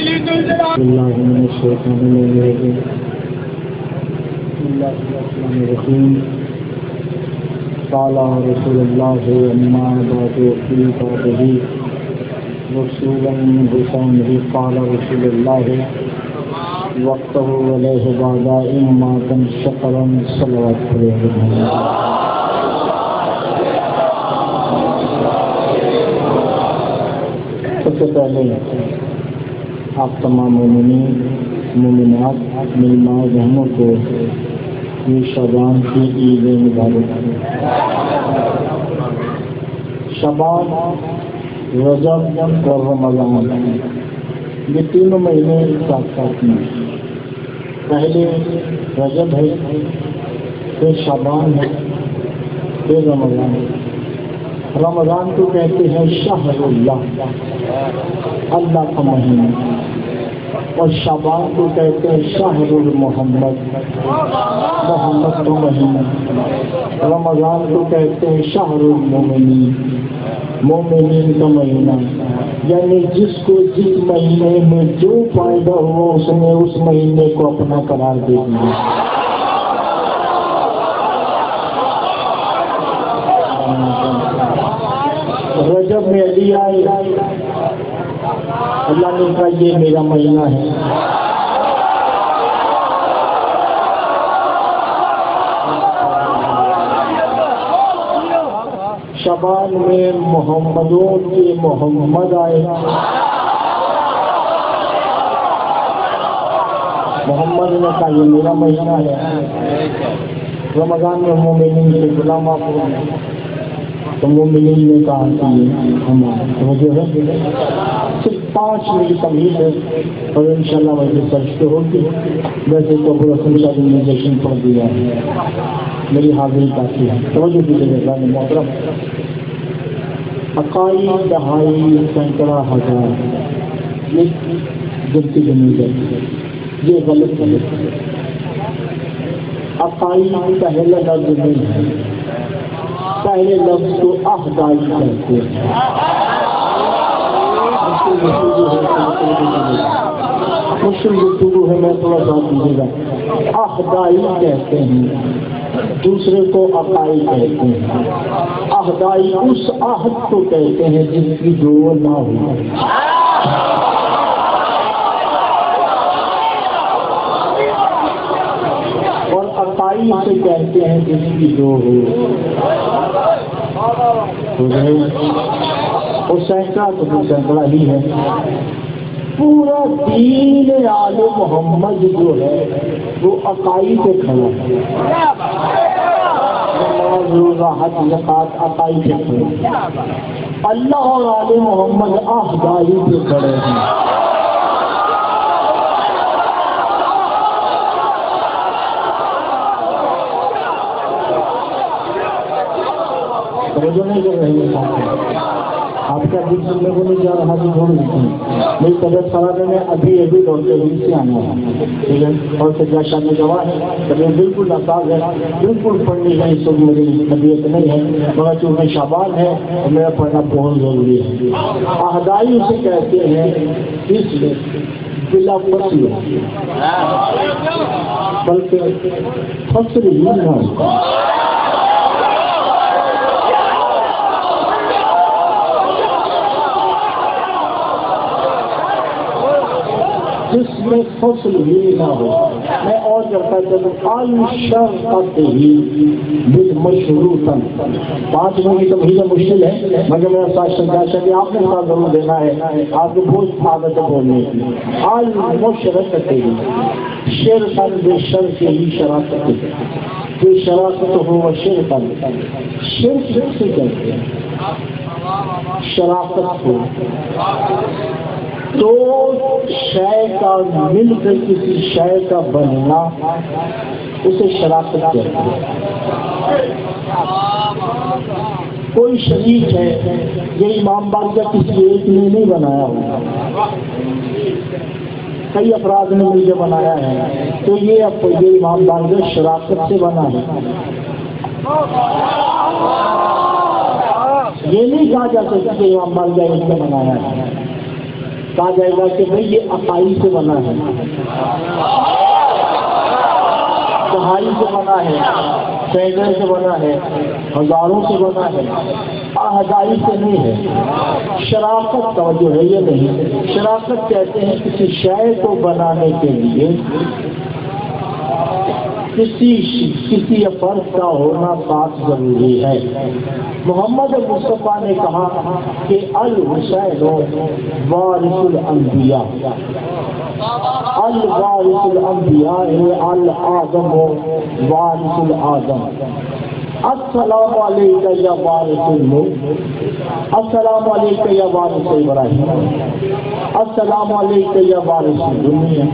اللہ من الشیطان الرجیم بسم اللہ الرحمن الرحیم قال رسول اللہ اما بعد فی بعده رسولا من حسینہ قال رسول اللہ وقتہ علیہ بعد اما کن شکرا صلوات علیہ. سب سے پہلے آپ تمام مومنین مومنات میری ماں بہنوں کو یہ شعبان کی عید مبارک. شعبان، رجب اور رمضان یہ تینوں مہینے ساتھ ساتھ ہیں. پہلے رجب ہے، پھر شعبان ہے، پھر رمضان ہے. رمضان کو کہتے ہیں شہر اللہ، اللہ کا مہینہ، اور شعبان کو کہتے ہیں شہر المحمد، محمد کا مہینہ. رمضان کو کہتے ہیں شہر المومنین، مومنین کا مہینہ. یعنی جس کو جس مہینے میں جو فائدہ ہوا اس نے اس مہینے کو اپنا قرار دے دیا. رجب میں علی آئے، اللہ نے کہا یہ میرا مہینہ ہے. شعبان میں محمدوں کے محمد آئے، محمد نے کہا یہ میرا مہینہ ہے. رمضان میں مومنین سے غلام آپ تو مومنین نے کہا کہ ہمارا جو ہے صرف 5 منٹ کی تمہید ہے اور انشاءاللہ ویسے سرچ تو ہوگی. ویسے تو پورا سنسار نے جشن پڑھ دیا ہے، میری حاضری کافی ہے. توجہ دیجیے گا محترم. عقائد دہائی سینکڑا ہزار یہ گنتی گنی ہے، یہ غلط ہے. عقائد پہلا لفظ نہیں ہے، پہلے لفظ کو احدائی کہتے ہیں. مشکل گفتگو ہے، میں تھوڑا سا دیجیے گا. احدائی کہتے ہیں، دوسرے کو عقائد کہتے ہیں. احدائی اس عہد کو کہتے ہیں جس کی جو نہ ہو. اور عقائد سے کہتے ہیں جس کی جو ہو. اور سینکڑا تو سینکڑا ہی ہے. پورا دین آل محمد جو ہے وہ عقائد پہ کھڑا ہے. نماز، روزہ، حج، زکوٰۃ عقائد پہ کھڑا. اللہ اور آل محمد احدائی پہ کھڑے ہیں. توجہ نہیں کر رہے ہیں. آپ کا دل سننے کو نہیں جا رہا کہ چھوڑ دیتے ہیں. میری طبیعت خراب ہے، میں ابھی ڈاکٹر سے آنا ہے، ٹھیک ہے. اور سجا شادی گواہ ہے، طبیعت بالکل ناساز ہے، بالکل پڑھنے کا اس وقت میری طبیعت نہیں ہے. مگر چونکہ شعبان ہے اور میرا پڑھنا بہت ضروری ہے. احدائی اسے کہتے ہیں اس بلا فصل، بلکہ فصل ہی نہ جس میں فصل ہی نہ ہو. میں اور کرتا چلوں الشرط ہی بالمشروطاً. 5 منٹ کی تمہید مشکل ہے، مگر میرا ساتھ سجاشا کہ آپ نے ساتھ ضرور دینا ہے. آپ کو بہت عادت ہے بولنے کی. المشرط ہی شرطاً بے شرط ہی شراکت بے شراکت ہو و شرطاً. شرط سے کہتے ہیں شراکت ہو. تو شے کا مل کر کسی شے کا بننا اسے شراکت کہتے ہیں. کوئی شریک ہے، یہ امام باقی کسی ایک نے نہیں بنایا ہوگا، کئی افراد نے مل کے بنایا ہے، تو یہ امام باقی شراکت سے بنا ہے. یہ نہیں کہا جا سکتا کہ امام باقی اس نے بنایا ہے. کہا جائے گا کہ بھئی یہ اکائی سے بنا ہے، دہائی سے بنا ہے، سینکڑے سے بنا ہے، ہزاروں سے بنا ہے، ہزاری سے نہیں ہے۔ شرافت توجہ ہے یہ نہیں، شرافت کہتے ہیں کسی شے کو بنانے کے لیے کسی فرد کا ہونا ساتھ ضروری ہے۔ محمد مصطفیٰ نے کہا کہ الحسین وارث الانبیاء، الوارث الانبیاء الآدم وارث الآدم، السلام علیکہ یا وارث النوح، السلام علیکہ یا وارث ابراہیم، السلام علیکہ یا وارث الدنیا،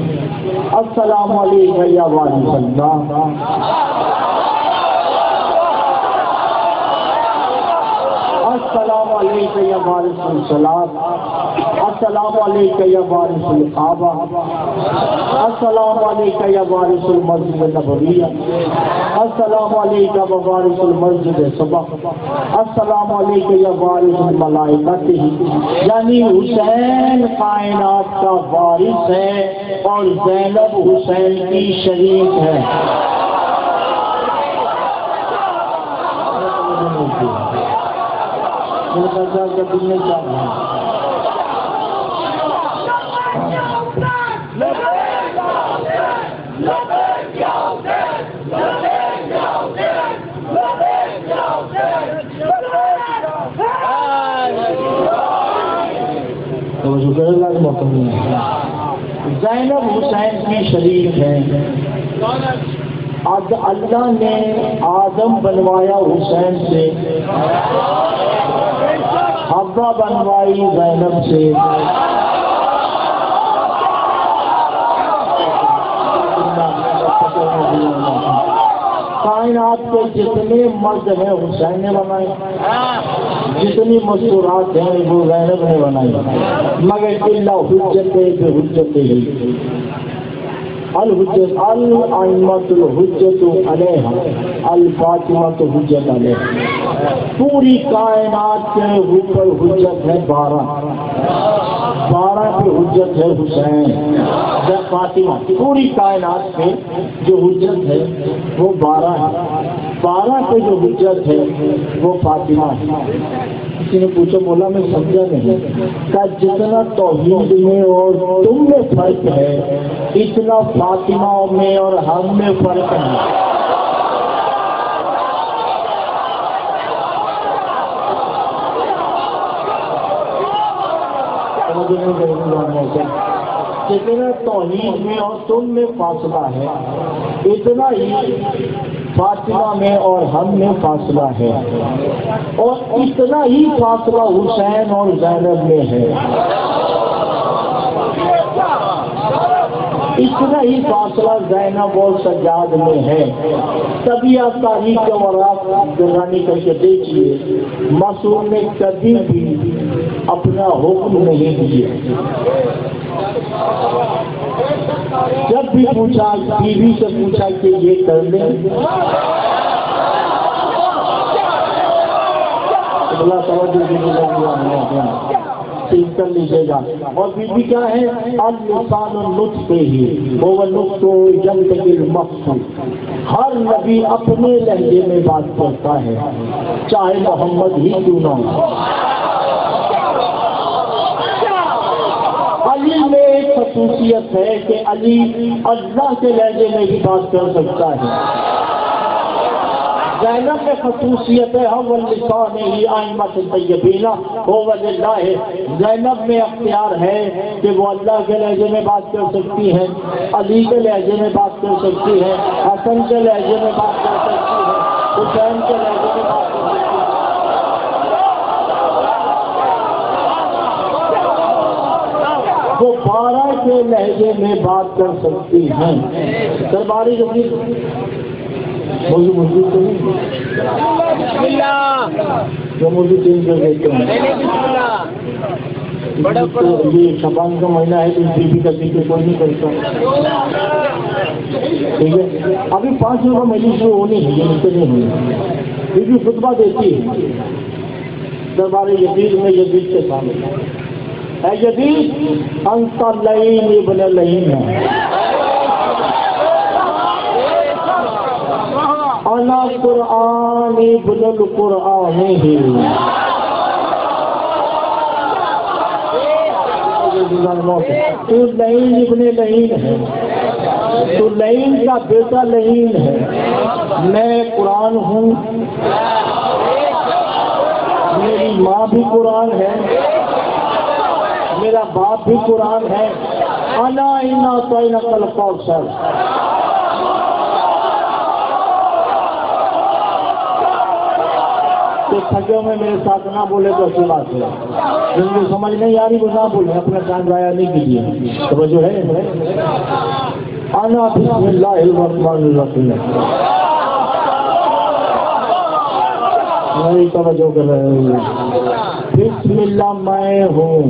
السلام علیکہ یا وارث اللہ، السلام علیکہ یا وارث الصلاۃ، السلام علیکہ یا وارث الکعبہ، السلام علیکہ یا وارث المسجد النبویہ، السلام علیکہ و وارث المسجد صبح، السلام علیکہ یا وارث الملائکہ۔ یعنی حسین کائنات کا وارث ہے اور زینب حسین کی شریک ہے۔ زینب حسین کی شریک ہے۔ آج اللہ نے آدم بنوایا حسین سے، حوا بنوائی زینب سے۔ کائنات کے جتنے مرد ہیں حسین نے بنائے، جتنی مستورات ہیں وہ زینب نے بنائی، مگر اللہ حجت بے حجت ہی الحجت الائمۃ الحجت علیہا الفاطمۃ حجت علیہا۔ پوری کائنات کے اوپر حجت ہے 12 پہ حجت ہے حسین فاطمہ۔ پوری کائنات پہ جو حجت ہے وہ 12 ہے، 12 پہ جو حجت ہے وہ فاطمہ ہے۔ کسی نے پوچھا مولا میں سمجھا نہیں، کہ جتنا توحید میں اور تم میں فرق ہے اتنا فاطمہ میں اور ہم میں فرق ہے۔ جتنا توحید میں اور تم میں فاصلہ ہے اتنا ہی فاطمہ میں اور ہم میں فاصلہ ہے، اور اتنا ہی فاصلہ حسین اور زینب میں ہے، اتنا ہی فاصلہ زینب اور سجاد میں ہے۔ تبھی آپ تاریخ کے وراثت گردانی کر کے دیکھیے، معصوم نے کبھی بھی اپنا حکم نہیں دیا۔ جب بھی پوچھا، بیوی سے پوچھا کہ یہ کر لیں، اللہ توجہ کر لیجیے گا۔ اور بیوی کیا ہے؟ اللسان النطق ہی وہ نطق ينطق المقصود۔ ہر نبی اپنے لہجے میں بات کرتا ہے، چاہے محمد ہی کیوں نہ ہو۔ علی میں ایک خصوصیت ہے کہ علی اللہ کے لہجے میں بھی بات کر سکتا ہے۔ زینب میں خصوصیت ہے ہم اللسان ہی آئمۃ الطیبین هو للہ۔ زینب میں اختیار ہے کہ وہ اللہ کے لہجے میں بات کر سکتی ہے، علی کے لہجے میں بات کر سکتی ہے، حسن کے لہجے میں بات کر سکتی ہے، حسین کے لہجے میں بات کر سکتی ہے۔ وہ 12 کے لہجے میں بات کر سکتی ہیں۔ درباری موضوع تو نہیں جو موضوع چینج کر دیتے ہیں۔ یہ شبان کا مہینہ ہے تو بیوی کا ذکر کوئی نہیں کرتا، ٹھیک ہے۔ ابھی 5 دنوں میں مجلس شروع ہونی ہے، یہ مجھے نہیں ہوئی۔ بیوی خطبہ دیتی ہے دربار یزید میں، یزید کے سامنے اے یزید انت لعین ابن لعین ہے، انا قرآن ابن القرآن ہی، تو لعین ابن لعین ہے، تو لعین کا بیٹا لعین ہے، میں قرآن ہوں، میری ماں بھی قرآن ہے، میرا باپ بھی قرآن ہے، انا انا اعطیناک الکوثر۔ تو تھکے میں میرے ساتھ نہ بولے تو اچھی بات ہے، جن کو سمجھ نہیں آ رہی وہ نہ بولے، اپنا ٹائم ضائع نہیں کیجیے، توجہ ہے۔ انا بسم اللہ الرحمن الرحیم، نہیں توجہ کر رہے ہیں، بسم اللہ میں ہوں،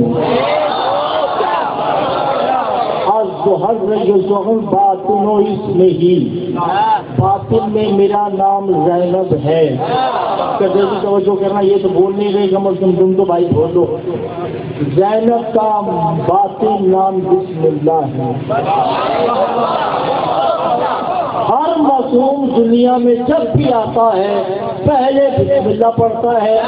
باطن و اس میں ہی، باطن میں میرا نام زینب ہے۔ کہتے ہیں توجہ کرنا، یہ تو بول نہیں رہے کم از کم تم تو بھائی بولو، زینب کا باطن نام بسم اللہ ہے۔ ہر معصوم دنیا میں جب بھی آتا ہے پہلے بسم اللہ پڑھتا ہے۔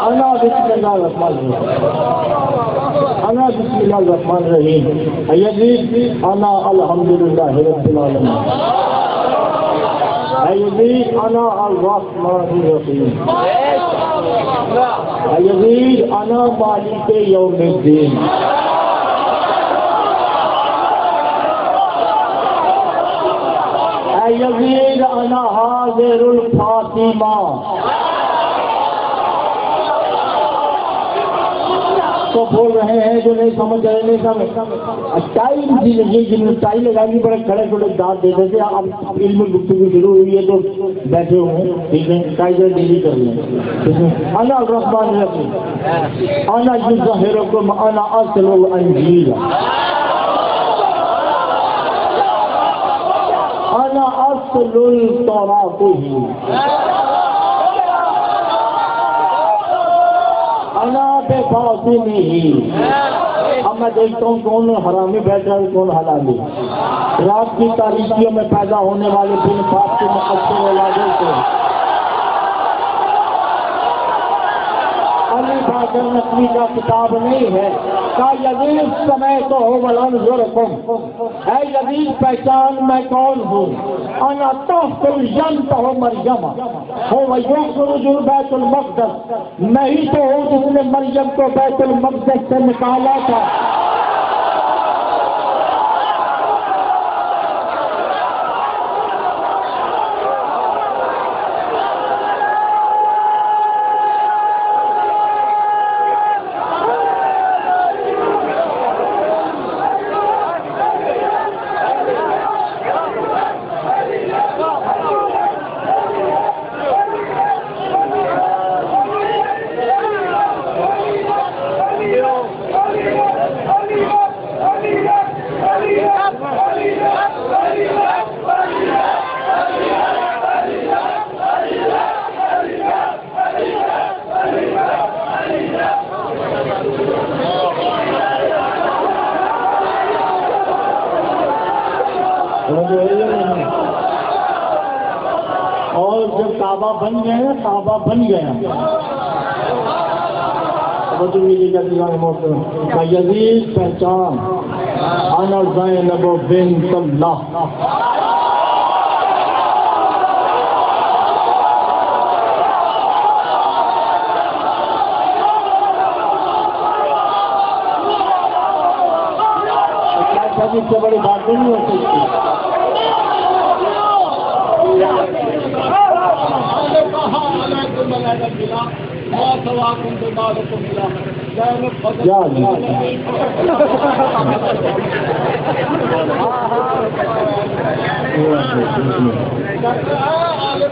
انا بسم اللہ الرحمن الرحیم، یزید انا الحمدللہ رب العالمین، یزید انا الرحمن الرحیم، یزید انا مالک یوم الدین، یزید انا حاضر الفاطمہ۔ تو بول رہے ہیں جو نہیں سمجھ رہے، نہیں سمجھ ٹائم دی لگی، جن میں ٹائم لگانی پڑے کھڑے کھڑے دانت دے دیتے۔ اب علم گفتگو شروع ہوئی ہے تو بیٹھے ہوئے ہیں، ٹھیک ہے، ٹائم ڈیلی کر لیں۔ انا الرحمن الرحیم، انا یظہرکم انا اصل الانجیل، انا اصل التوراۃ ہی، انا بے باطن ہی۔ اب میں دیکھتا ہوں کون حرامی بیٹھ رہا ہے کون حلالی۔ رات کی تاریکیوں میں پیدا ہونے والے بن پاک کے مقصر علاجوں سے علی بادر نقوی کا کتاب نہیں ہے کا یزید سمے تو ہو ولنظرکم، اے یزید پہچان میں کون ہوں، انا تحت الجنت ہو مریم ہو ویخرج بیت المقدس، میں ہی تو ہوں جس نے مریم کو بیت المقدس سے نکالا تھا۔ اور جب کعبہ بن گیا، کعبہ بن گیا، یزید پہچان انا زینب بنت اللہ، اس سے بڑی بات نہیں ہو سکتی۔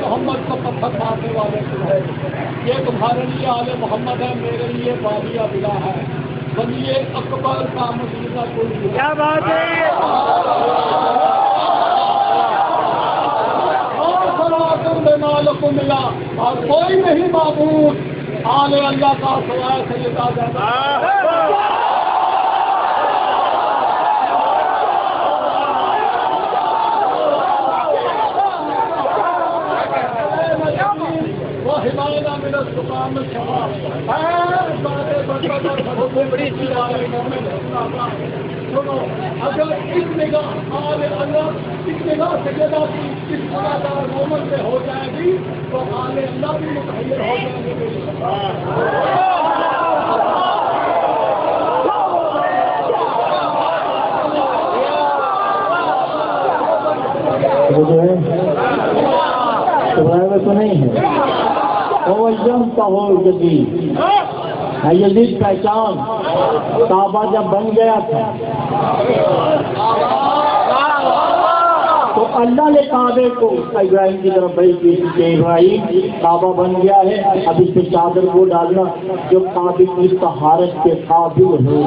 محمد کو پتھر مارنے والے، یہ تمہارے لیے آل محمد ہے، میرے لیے بالیہ بلا ہے۔ بنیے اکبر کا مسئلہ کوئی کیا بات ہے؟ مالک کو ملا اور کوئی نہیں معبود آل اللہ کا سوائے سیدہ زینب وحماینا من السقام الشباب سنو اگر اس نگاہ آل اللہ اس نگاہ سیدہ کی اس قدر مومن سے ہو جائے گی تو آل اللہ بھی متحیر ہو جائیں گے تو نہیں ہے یزید پہچان کعبہ جب بن گیا تھا تو اللہ نے کعبے کو ابراہیم کی طرف بھیج دی کہ ابراہیم کعبہ بن گیا ہے، اب اس پہ چادر کو ڈالنا جو کعبے کی طہارت کے قابل ہو.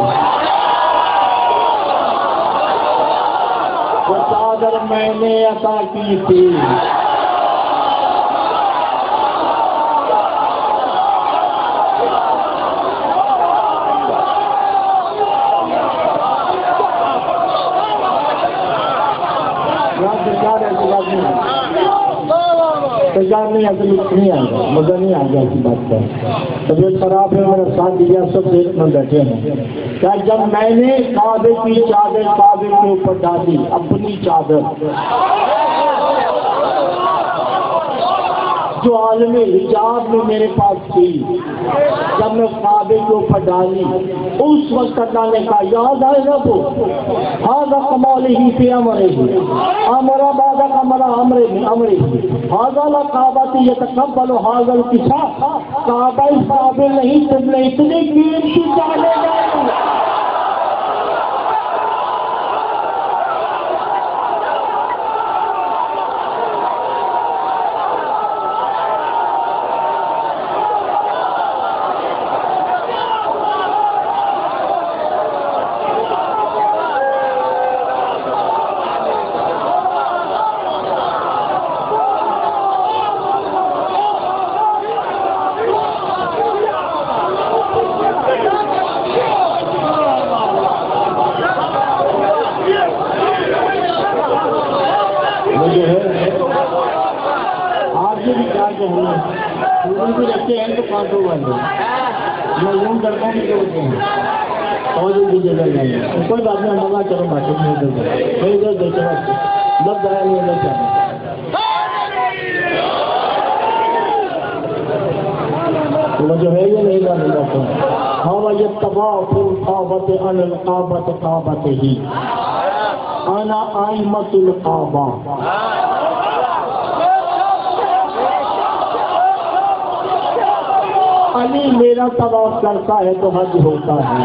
وہ چادر میں نے عطا کی تھی نہیں آتا، نہیں آئے گا، مزہ نہیں آ گیا اسی بات کا. طبیعت خراب ہے، میرا ساتھ دیا، سب دیکھ میں بیٹھے ہیں. کیا جب میں نے کعبے کی چادر کعبے کے اوپر ڈالی، اپنی چادر جو عالم حجاب میں میرے پاس تھی، جب میں کعبے کے اوپر ڈالی اس وقت اللہ نے کہا یاد آئے گا وہ ہاضا کمال ہی پہ امرے ہی امرا بادہ کا مرا امرے ہی ہاضا لا کعبہ یہ تقبل ہاضا الکسا کعبہ اس قابل نہیں تم نے اتنے قیمتی چاہے گا. کوئی بات نہیں، مزہ کرو بات نہیں لگ گیا نہیں لگ جانا. جو ہے یہ نہیں لانا جاتا ہوا یہ طواف الکعبۃ عن الکعبۃ کعبۃ ہی انا ائمۃ الکعبہ. علی میرا طواف کرتا ہے تو حج ہوتا ہے.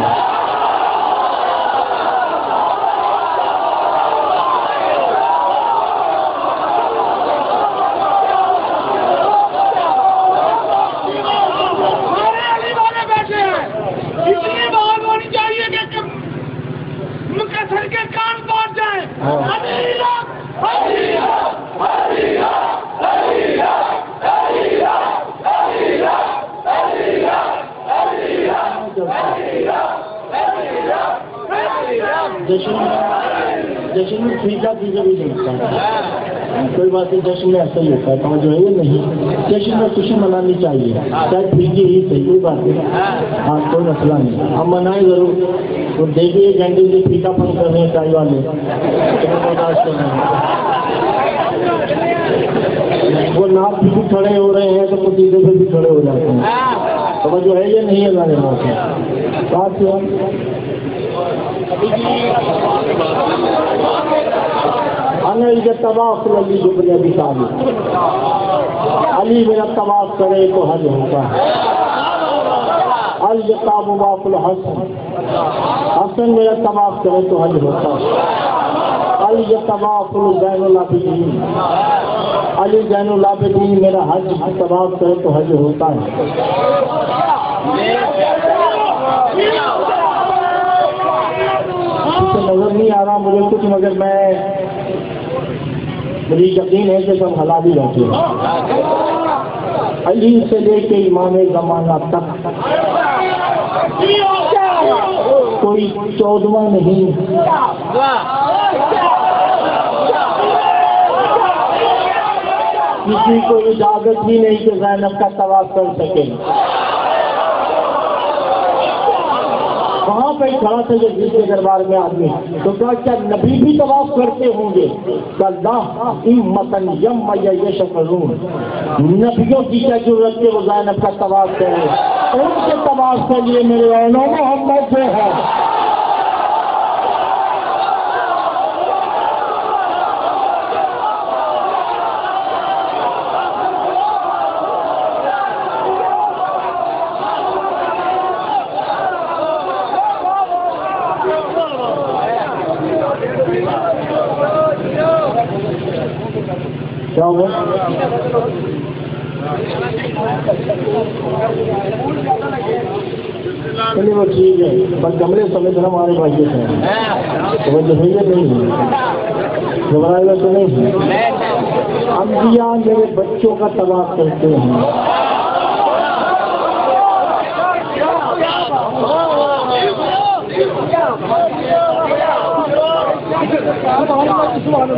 جشن میں ٹھیکا چیزیں بھی نہیں ہوتا ہے، کوئی بات نہیں، جشن میں ایسا ہی ہوتا ہے. جو ہے یہ نہیں، جشن میں خوشی منانی چاہیے، چاہے ٹھیکی ہی صحیح، کوئی بات نہیں. ہاں کوئی مسئلہ نہیں، ہم منائیں ضرور. تو دیکھیے گھنٹے سے ٹھیکا پن کر رہے ہیں چائے والے، برداشت کر رہے ہیں. وہ ناپ بھی کھڑے ہو رہے ہیں تو پتیلے پہ بھی کھڑے ہو جاتے ہیں. تو جو ہے یہ نہیں ہے ہمارے پاس بات ہے. طواف علی ابن ابی طالب، علی میرا طواف کرے تو حج ہوتا ہے. طواف الحسن، حسن میرا طواف کرے تو حج ہوتا ہے. طواف زین العابدین، علی زین العابدین میرا حج طواف کرے تو حج ہوتا ہے. سے نظر نہیں آ رہا مجھے کچھ، مگر مجھے یقین ہے کہ سب حلال ہی رہتے ہیں، علی سے لے کے امام زمانہ تک کوئی 14واں نہیں، کسی کو اجازت بھی نہیں کہ زینب کا طواف کر سکے۔ وہاں پہ کھڑا تھا جس کے دربار میں آدمی، تو کہا کیا نبی بھی طواف کرتے ہوں گے؟ نبیوں کی کیا ضرورت ہے وہ زینب کا طواف کرے؟ ان کے طواف کے لیے میرے اولوں محمد سے ہے۔ کیا ہوا؟ چلیے وہ ٹھیک ہے، بس گملے سمیت ہمارے بھائی سے وہ جہیت نہیں ہے، گھبرائے تو نہیں ہے۔ انبیاء میرے بچوں کا طواف کرتے ہیں،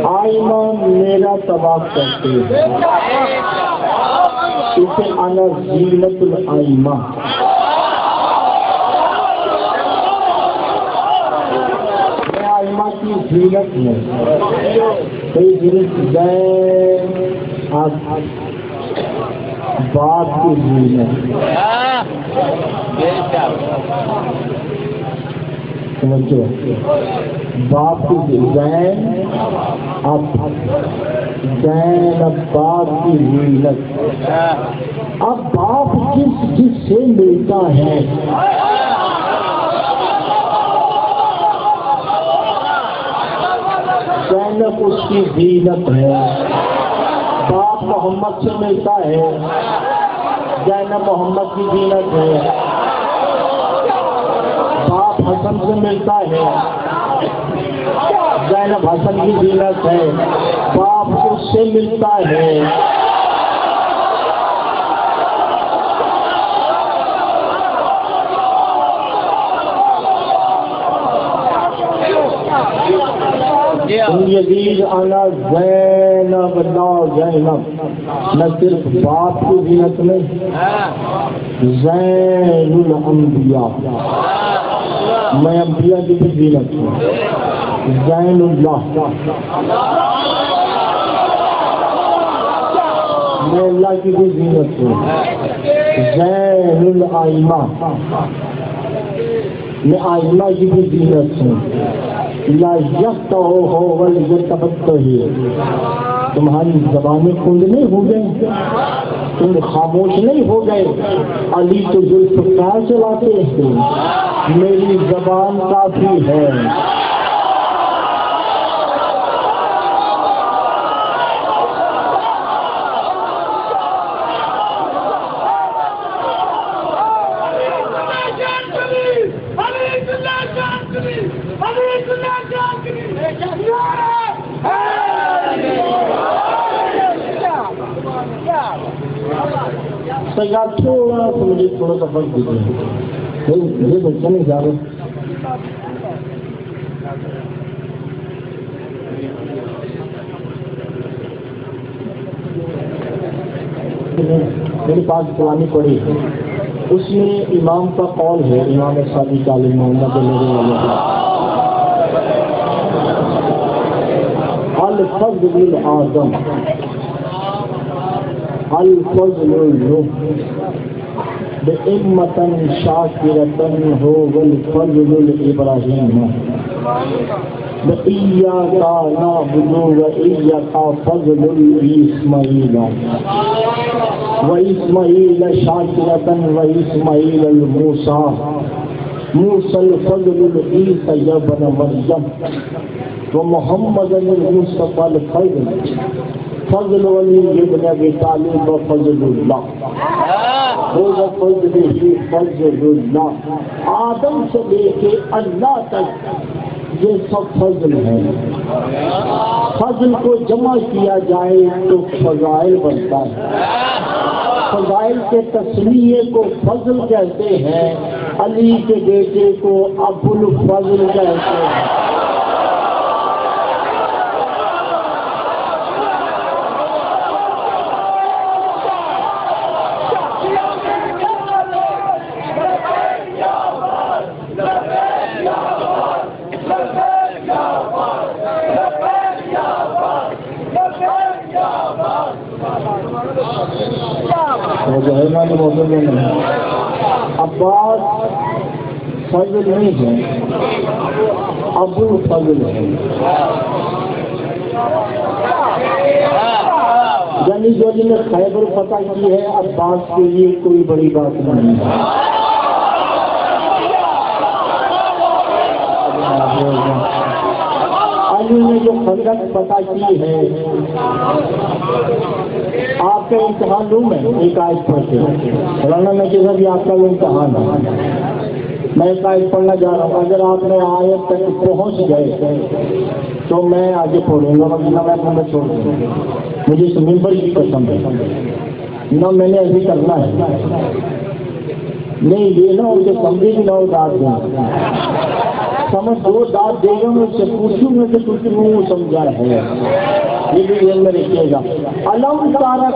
آئمہ میرا طواف کرتے ہیں، اسے انا زینت الائمہ، میں آئمہ کی زینت ہوں، باپ کی زینت، باپ کی زین اب باپ کی زینت۔ اب باپ جس سے ملتا ہے زینب اس کی زینت ہے، باپ محمد سے ملتا ہے زینب محمد کی زینت ہے، باپ حسن سے ملتا ہے زینب حسن کی زینت ہے، باپ اس سے ملتا ہے یزید انا زینب لا زینب، نہ صرف باپ کی زینت میں زین الانبیاء، میں انبیاء کی بھی زینت ہوں، زین اللہ، میں اللہ کی بھی زینت ہوں، زین الائمہ، میں آئمہ کی بھی زینت ہوں، لا یفتح ولیتبتہی، تمہاری زبانیں کند نہیں ہو گئے، تم خاموش نہیں ہو گئے، علی تو ذوالفقار چلاتے ہیں، میری زبان کافی ہے۔ سیاد تھوڑا سا مجھے تھوڑا سا فرق دیتے ہیں، یہ بچہ نہیں جا رہے، میرے پاس قرآن پڑھی ہے، اس میں امام کا قول ہے، امام صادق علیہ محمد الفضل العظم الفضل بأمة شاكرة هو الفضل الإبراهيم وإياك نعبد وإياك فضل الإسماعيل وإسماعيل شاكرة وإسماعيل الموسى موسى الفضل العيسى ابن مريم ومحمد المصطفى الخير فضل ولی ابن ابی طالب و فضل اللہ، وہ فضل ہی فضل اللہ، آدم سے لے کے اللہ تک یہ سب فضل ہے. فضل کو جمع کیا جائے تو فضائل بنتا ہے. فضائل کے تسمیے کو فضل کہتے ہیں. علی کے بیٹے کو ابو الفضل کہتے ہیں. عباس فضل نہیں ہے، ابو فضل ہے. یعنی جو نے خیبر فتح کی ہے عباس کے لیے کوئی بڑی بات نہیں ہے. علی نے جو خندق فتح کی ہے، آپ کا امتحان لوں میں ایک آیت پڑھ کے. مولانا میں کہا بھی آپ کا وہ امتحان ہے. میں ایک آیت پڑھنا جا رہا ہوں. اگر آپ نے آیت تک پہنچ گئے تو میں آگے پڑھوں گا، ورنہ میں اپنا چھوڑ دوں گا. مجھے اس ممبر کی قسم ہے نہ میں نے ابھی کرنا ہے. نہیں یہ نہ ان کے کمرے کی نہ داد دیں. سمجھ دو داد دے گا میں اس سے پوچھوں گا کہ تم کیوں سمجھا ہے. یہ بھی ذہن میں رکھیے گا. علم تارا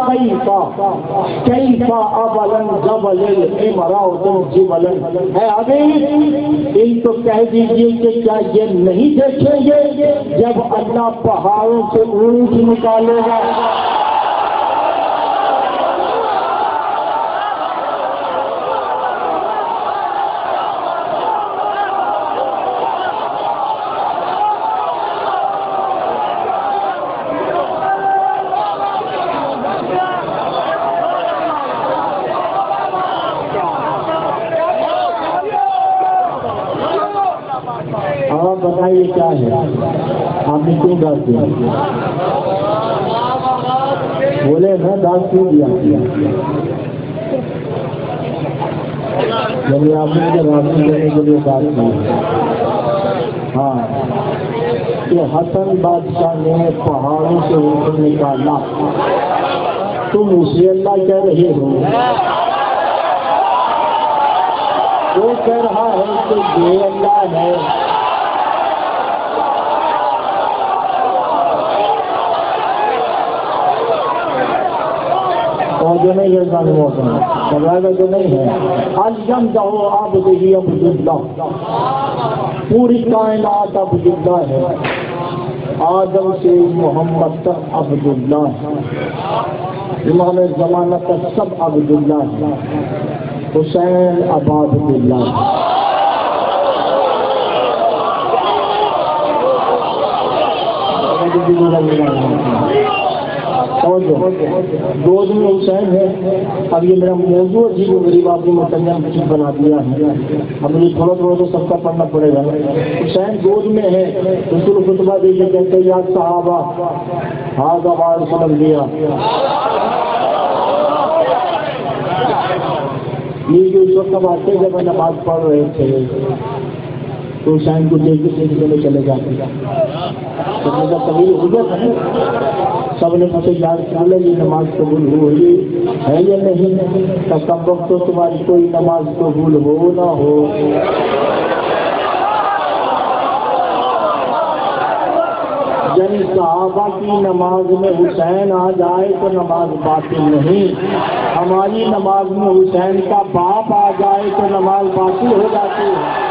کیفا ابلن جبل امراؤ جبلن ہے. ابھی ان کو کہہ دیجیے کہ کیا یہ نہیں دیکھیں گے جب اللہ پہاڑوں سے اونٹ نکالے گا. بتائیے کیا ہے آپ نے کیوں ڈال دیا؟ بولے نا ڈال کیوں دیا؟ یعنی آپ نے مجھے راضی کرنے کے لیے بات کی. ہاں کہ حسن بادشاہ نے پہاڑوں سے اوپر نکالا، تم اسے اللہ کہہ رہے ہو. وہ کہہ رہا ہے کہ یہ اللہ ہے. جو نہیں ہے جانے موسم سوال جو نہیں ہے. الجم دہو عبد ہی عبد اللہ، پوری کائنات عبد اللہ ہے. آدم سے محمد تک عبد اللہ ہے. امام زمانہ تک سب عبد اللہ ہے. حسین عباد اللہ. گود میں حسین ہے. اب یہ میرا موضوع جی وہ غریب آپ نے متعین بنا دیا ہے. اب مجھے تھوڑا تھوڑا تو سب کا پڑھنا پڑے گا. حسین گود میں ہے. رسول خطبہ دے کے کہتے یا صحابہ ہاضا بار سمجھ لیا. یہ جو اس وقت اب آتے جب نماز پڑھ رہے تھے تو حسین کو دیکھ کے سیکھنے میں چلے جاتے. طویل ہو گیا تھا. سب نے پوچھا یار چلے یہ نماز قبول ہوئی ہے یا نہیں؟ کب وقت تو تمہاری کوئی نماز قبول ہو نہ ہو. یعنی صحابہ کی نماز میں حسین آ جائے تو نماز باطل نہیں. ہماری نماز میں حسین کا باپ آ جائے تو نماز باطل ہو جاتی ہے.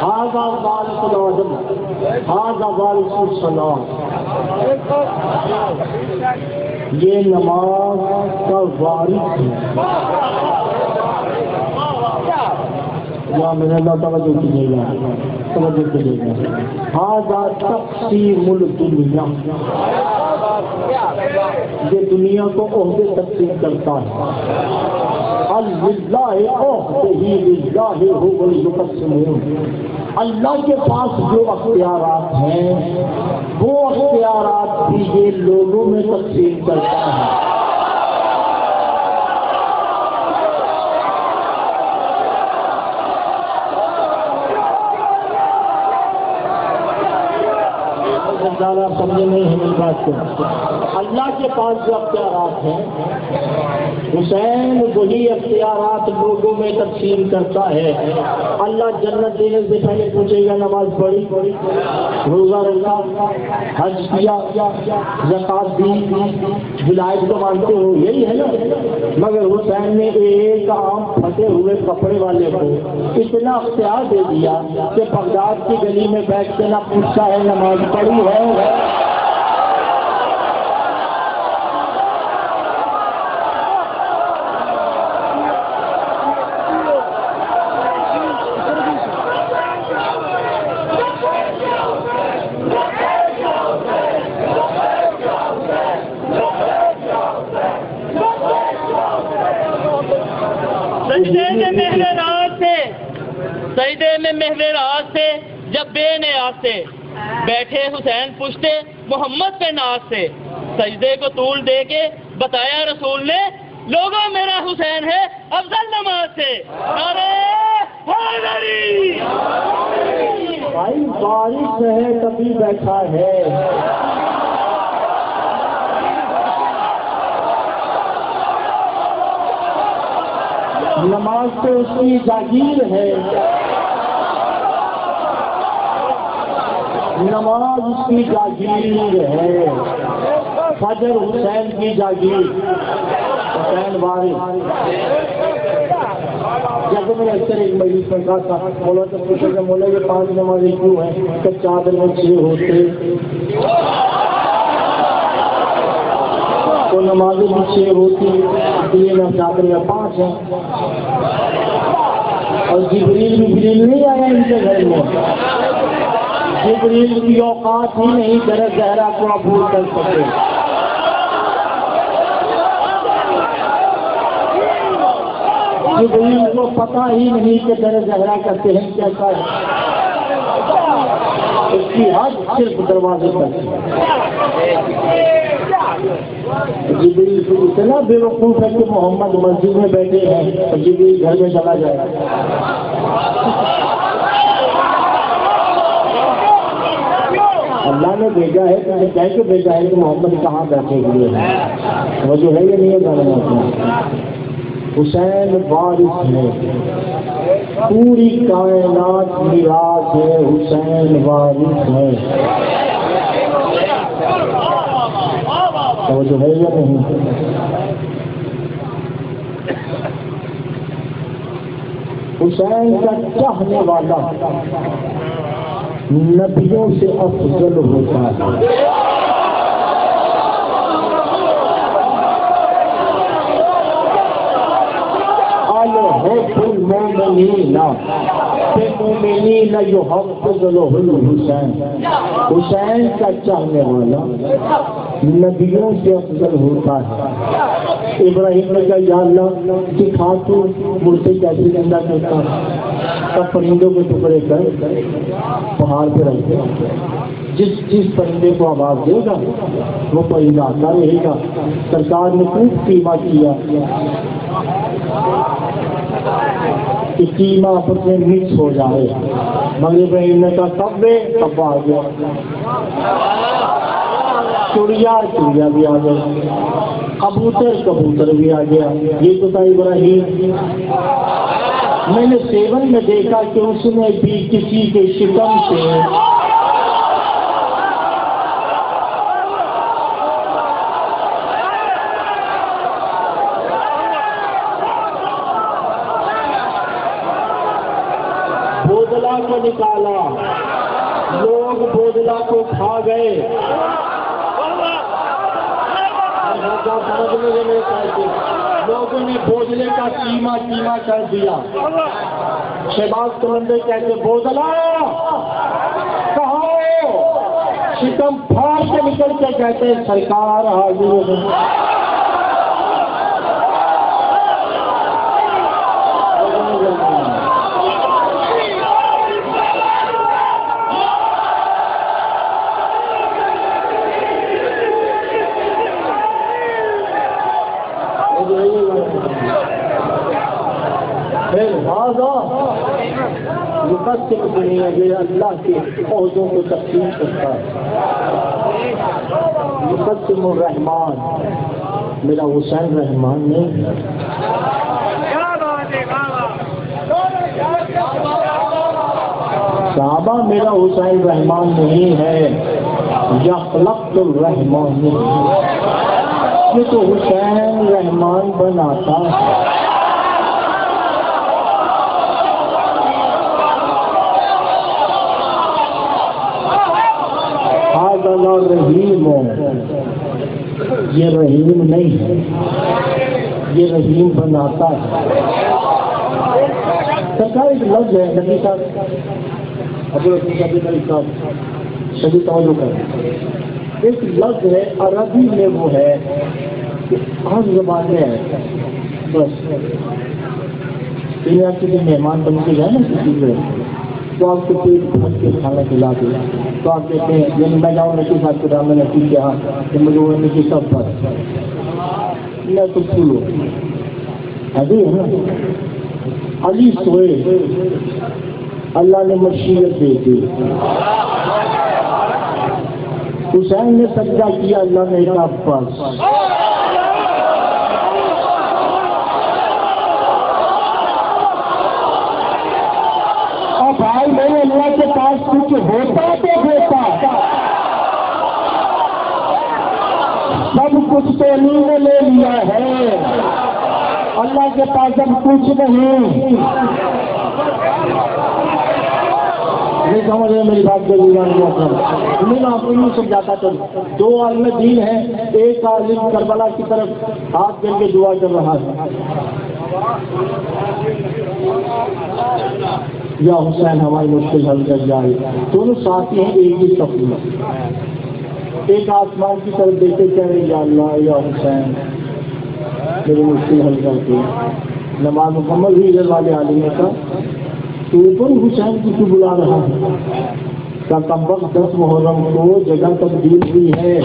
ہاضا وارث العدل ہاضا وارث السلام. یہ نماز کا وارث ہے. یا میں نے اللہ توجہ کیجیے گا، توجہ کیجیے گا. ہاضا تقسیم الدنیا، یہ دنیا کو عہدے تقسیم کرتا ہے. اللہ عہدہ للہ هو المقسمون. اللہ کے پاس جو اختیارات ہیں وہ اختیارات بھی یہ لوگوں میں تقسیم کرتا ہے. تعالیٰ سمجھے نہیں ہے میری بات کو. اللہ کے پاس جو اختیارات ہیں حسین وہی اختیارات لوگوں میں تقسیم کرتا ہے. اللہ جنت دینے سے پہلے پوچھے گا نماز پڑھی, روزہ رکھا, حج کیا, زکات دی, ولایت کو مانتے ہو, یہی ہے نا. مگر حسین نے ایک عام پھٹے ہوئے کپڑے والے کو اتنا اختیار دے دیا کہ بغداد کی گلی میں بیٹھ کے نہ پوچھتا ہے نماز پڑھی ہے. سجدے میں مہر راز سے جب بے نیاز سے بیٹھے حسین پوچھتے محمد پہ ناز سے. سجدے کو طول دے کے بتایا رسول نے لوگوں میرا حسین ہے افضل نماز سے. ارے بھائی بارش ہے کبھی بیٹھا ہے, نماز تو اس کی جاگیر ہے, نماز اس کی جاگیر ہے. فجر حسین کی جاگیر, حسین وارث. جب میں نے اکثر ایک مجلس میں کہا تھا مولا تو پوچھے کہ مولا یہ 5 نمازیں کیوں ہیں, کہ چادر میں 6 ہوتے تو نمازیں بھی 6 ہوتی, 3 چادر میں 5 ہیں. اور جبریل نہیں آیا ان کے گھر میں, جبریل کی اوقات ہی نہیں در زہرا کو عبور کر سکے. جبریل کو پتہ ہی نہیں کہ در زہرا کہتے ہیں کیسا ہے, اس کی حد صرف دروازے پر. جبریل کو اتنا بے وقوف ہے کہ محمد مسجد میں بیٹھے ہیں اور جبریل گھر میں چلا جائے. اللہ نے بھیجا ہے کہ کہہ کے بھیجا ہے کہ محمد کہاں بیٹھے ہوئے ہیں, وہ جو ہے یہ نہیں ہے جانا. حسین وارث ہے, پوری کائنات میراث ہے, حسین وارث ہے. وہ جو ہے یا نہیں. حسین کا چاہنے والا نبیوں سے افضل ہوتا ہے. حسین کا چاہنے والا نبیوں سے افضل ہوتا ہے. ابراہیم نے کہا یا اللہ دکھا تو مردے کیسے زندہ کرتا, تب پرندوں کے ٹکڑے کر پہاڑ پہ رکھتے, جس پرندے کو آواز دے گا وہ پرندہ آتا رہے گا. سرکار نے خوب قیمہ کیا کہ قیمہ آپس میں مکس ہو جائے, مگر ابراہیم نے کہا تب آ گیا. چڑیا بھی آ گیا, کبوتر بھی آ گیا. یہ تو تھا ابراہیم. میں نے 7 میں دیکھا کہ اس نے بھی کسی کے شکم سے بودلا کو نکالا. لوگ بودلا کو کھا گئے. لوگوں نے بودلے کا قیمہ کر دیا. شہباز قلندر کہتے بودلا کہاں, شکم پھاڑ کے نکل کے کہتے سرکار حاضر ہے. بغیر اللہ کے عہدوں کو تقسیم کرتا ہے. مقسم الرحمان میرا حسین رحمان نہیں ہے. صحابہ میرا حسین رحمان نہیں ہے. یخلق الرحمان نہیں ہے. یہ تو حسین رحمان بناتا ہے. رحیم یہ رحیم نہیں ہے، یہ رحیم بناتا ہے. سرکار ایک لفظ ہے نبی صاحب سبھی توجہ کر، ایک لفظ ہے عربی میں وہ ہے کہ ہر زبان میں ہے. بس آپ کسی مہمان بن کے جائے نا کسی میں تو آپ کے پیٹ بھر کے کھانا کھلا دے تو آپ کہتے ہیں یعنی میں جاؤں نکی صاحب کے ڈرامے نکی کے ہاں کہ مجھے وہ نکی سب پر میں تو پھولو ابھی ہے نا. علی سوئے اللہ نے مشیت دے دی. حسین نے سجدہ کیا اللہ نے کہا بس. بھائی میں نے اللہ کے پاس کچھ ہوتا تو ہوتا، سب کچھ تو انہوں نے لے لیا ہے. اللہ کے پاس اب کچھ نہیں سمجھ رہے میری بات کو. میں آپ کو نہیں سمجھاتا چل. دو عالم دین ہیں، ایک عالم کربلا کی طرف ہاتھ دے کے دعا کر رہا ہے یا حسین ہماری مشکل حل کر جائے. دونوں ساتھی ہیں ایک ہی صف میں. ایک آسمان کی طرف دیکھتے کہہ رہے یا اللہ یا حسین میری مشکل حل کر کے. نماز مکمل ہوئی ادھر والے عالم کا تو اوپر حسین کی کیوں بلا رہا ہے کا کم وقت 10 محرم کو جگہ تبدیل ہوئی ہے.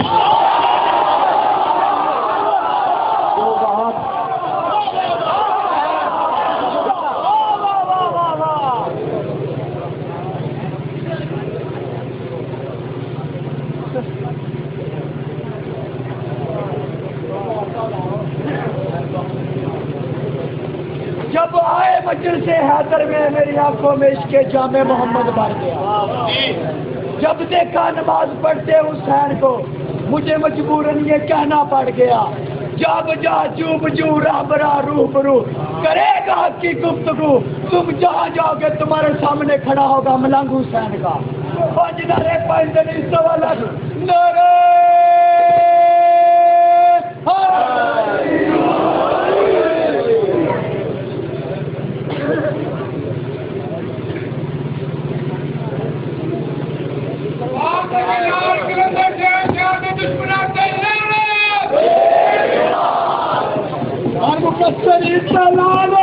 جب آئے مجلس حیدر میں میری آنکھوں میں عشق جامع محمد بھر گیا. جب دیکھا نماز پڑھتے حسین کو مجھے مجبوراً یہ کہنا پڑ گیا جب جا چوب جو رابرا روح برو کرے گا کی گفتگو. تم جہاں جاؤ گے تمہارے سامنے کھڑا ہوگا ملنگ حسین کا. پنجدارے پنجدری سوالت نعرہ اور مقصر سلام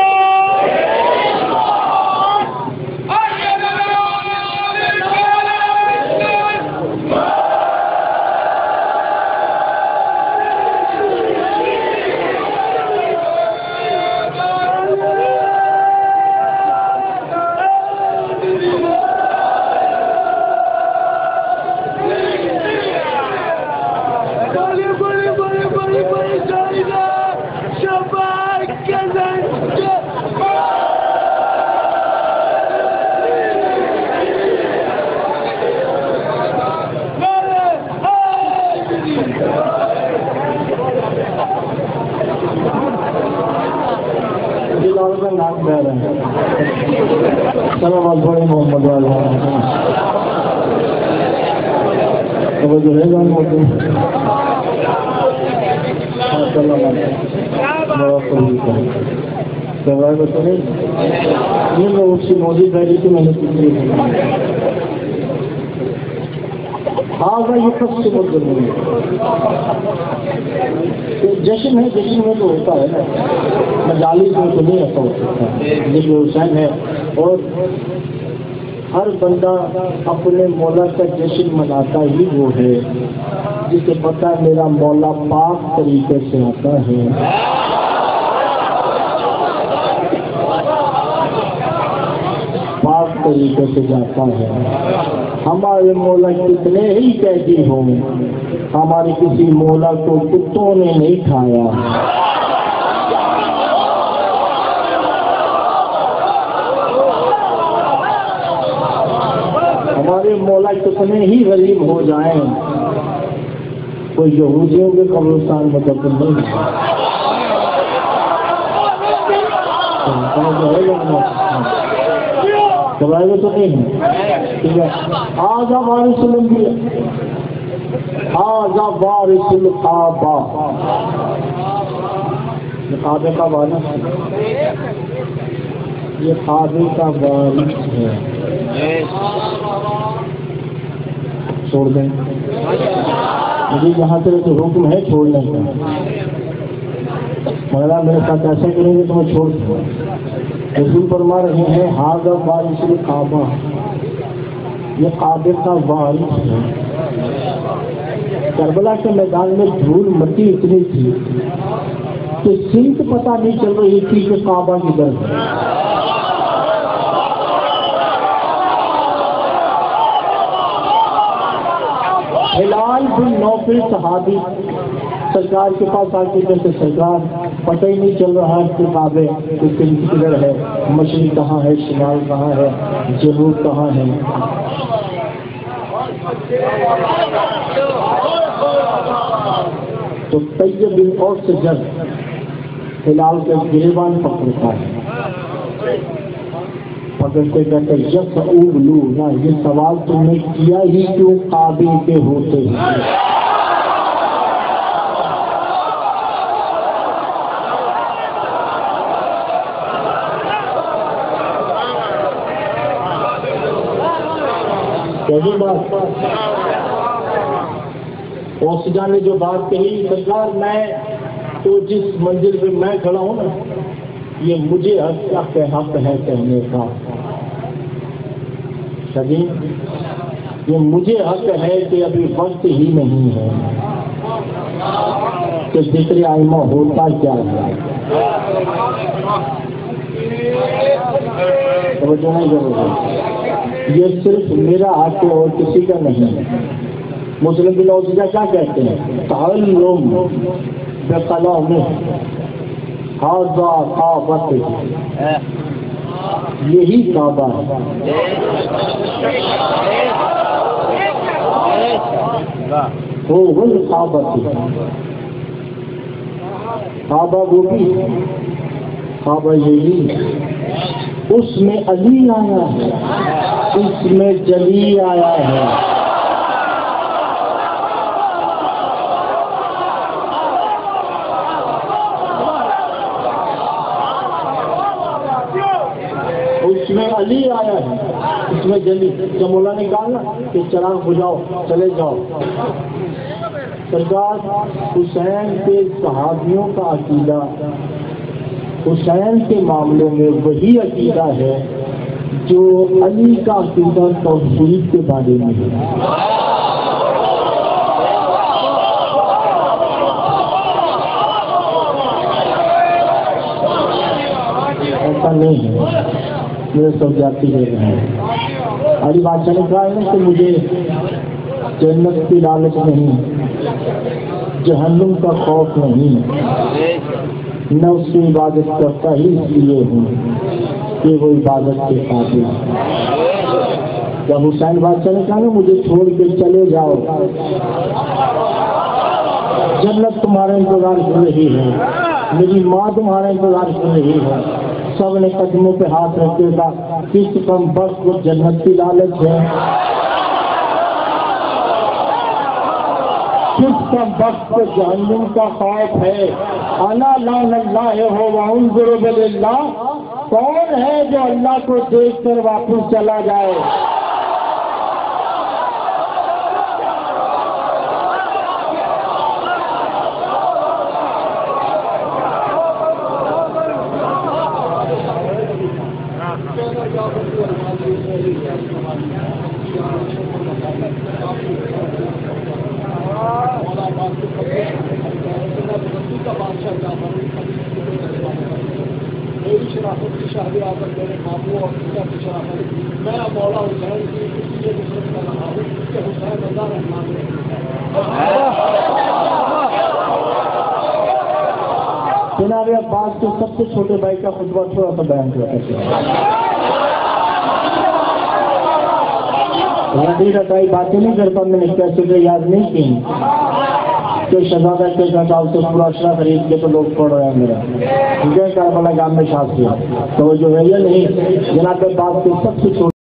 سلام بڑے محمد والے جو ہے گا اس کی موجود ہے کہ میں نے ہاں یہ سب سے بہت ضروری ہے. جشن ہے، جشن میں تو ہوتا ہے نا، مجالس میں تو نہیں ایسا ہو سکتا. یہ جو حسین ہے اور ہر بندہ اپنے مولا کا جشن مناتا ہی وہ ہے جسے پتہ ہے میرا مولا پاک طریقے سے آتا ہے. پاک طریقے سے جاتا ہے. ہمارے مولا کتنے ہی قیدی ہوں، ہمارے کسی مولا کو کتوں نے نہیں کھایا. ہمارے مولا کتنے ہی غریب ہو جائیں، کوئی یہودیوں کے قبرستان میں دفن نہیں ہے. گھبرائے تو نہیں ہے. ٹھیک ہے. آزا وارث الانبیاء، آزا وارث الکعبہ، کعبے کا وارث ہے، یہ کعبے کا وارث ہے. چھوڑ دیں مجھے جہاں سے تو حکم ہے چھوڑنے کا، مگر میرے ساتھ ایسا کریں گے تو میں چھوڑ دوں. رسول فرما رہے ہیں ہاذا وارث الکعبہ، یہ کعبے کا وارث ہے. کربلا کے میدان میں دھول مٹی اتنی تھی کہ سمت پتہ نہیں چل رہی تھی کہ کعبہ کدھر ہے. ہلال بن نوفل صحابی سرکار کے پاس آ کے کہتے سرکار پتہ ہی نہیں چل رہا کہ کعبے کدھر ہے، مشرق کہاں ہے، شمال کہاں ہے، جنوب کہاں ہے. تو طیب بن اوس سے جب ہلال کے گریبان پکڑتا ہے، پکڑتے کہتے یس اوبلو نا، یہ سوال تم نے کیا ہی کیوں کعبے کے ہوتے ہیں. بات اوسجا نے جو بات کہی سرکار میں تو جس منزل پہ میں کھڑا ہوں نا، یہ مجھے حق ہے کہنے کا. شدید یہ مجھے حق ہے کہ ابھی وقت ہی نہیں ہے کہ ذکر آئمہ ہوتا کیا ہے. توجہ نہیں کرو، یہ صرف میرا حق ہے اور کسی کا نہیں ہے. مسلم بن اوسجا کیا کہتے ہیں؟ تعلم بقلم ھذا کعبۃ، یہی کعبہ ہے. وہ کعبۃ، کعبہ وہ بھی کعبہ یہی، اس میں علی آیا ہے، اس میں جلی آیا ہے. اس میں علی آیا ہے، اس میں جلی. جب مولا نے کہا نا کہ چراغ بجھاؤ چلے جاؤ، سرکار حسین کے صحابیوں کا عقیدہ حسین کے معاملے میں وہی عقیدہ ہے جو علی کا عقیدہ توحید کے بارے میں ہے. ایسا نہیں ہے، میرے سب جاتی ہے. علی بادشاہ نے کہا ہے کہ مجھے جنت کی لالچ نہیں، جہنم کا خوف نہیں، میں اس کی عبادت کرتا ہی اس لیے ہوں کہ وہ عبادت کے قابل ہے. جب حسین بادشاہ نے کہا نا مجھے چھوڑ کے چلے جاؤ، جنت تمہارا انتظار کر رہی ہے، میری ماں تمہارا انتظار کر رہی ہے. سب نے قدموں پہ ہاتھ رکھے گا، کس کم بخت کو جنت کی لالچ ہے، کس کا وقت کو جہنم کا خوف ہے. انا لعن اللہ ہو وانظر باللہ، کون ہے جو اللہ کو دیکھ کر واپس چلا جائے. میری شرافت کی شادی آ کر میرے بابو اور میں مولا حسین کی یہ نصرت کر رہا ہوں کہ حسین اللہ رحمان جناب عباس کے سب سے چھوٹے بھائی کا خطبہ تھوڑا سا بیان کرتے ہیں. رضی رضائی باتیں نہیں کرتا، میں نے کیسے یاد نہیں کی کہ شہزادہ کے ساتھ سے پورا اشرا خرید کے تو لوگ پڑھ رہے ہیں میرا ٹھیک ہے. کربلا گام میں شاد کیا تو جو ہے یہ نہیں. جناب عباس کے سب سے چھوٹے